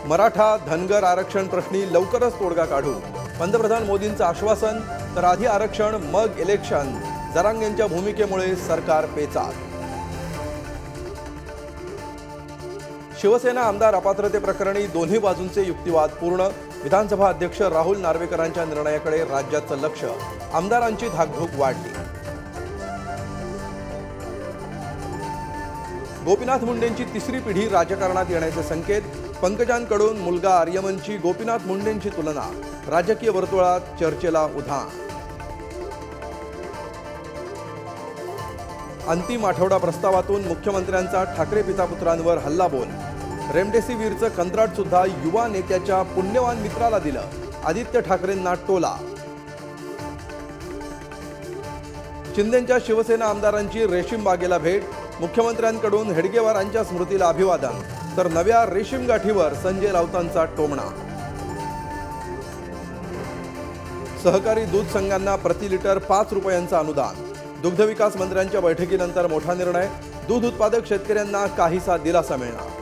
मराठा धनगर आरक्षण प्रश्नी लवकरच तोडगा काढू, पंतप्रधान मोदींचं आश्वासन. तर आधी आरक्षण मग इलेक्शन, जरांगेंच्या भूमिकेमुळे सरकार पेचात. शिवसेना आमदार अपात्रतेप्रकरणी दोन्ही बाजूंचे युक्तिवाद पूर्ण. विधानसभा अध्यक्ष राहुल नार्वेकरांच्या निर्णयाकडे राज्याचं लक्ष. आमदारांची धाकधूक वाढली. गोपीनाथ मुंडेंची तिसरी पिढी राजकारणात येण्याचे संकेत. पंकजांकडून मुलगा आर्यमनची गोपीनाथ मुंडेंची तुलना. राजकीय वर्तुळात चर्चेला उधाण. अंतिम आठवडा प्रस्तावातून मुख्यमंत्र्यांचा ठाकरे पितापुत्रांवर हल्लाबोल. रेमडेसिवीरचं कंत्राट सुद्धा युवा नेत्याच्या पुण्यवान मित्राला दिलं. आदित्य ठाकरेंना टोला. शिंदेंच्या शिवसेना आमदारांची रेशीम बागेला भेट. मुख्यमंत्र्यांकडून हेडगेवारांच्या स्मृतीला अभिवादन. तर नव्या रेशीम गाठीवर संजय राऊतांचा टोमणा. सहकारी दूध संघांना प्रति लिटर 5 रुपयांचं अनुदान. दुग्ध विकास मंत्र्यांच्या बैठकीनंतर मोठा निर्णय. दूध उत्पादक शेतकऱ्यांना काहीसा दिलासा मिळणार.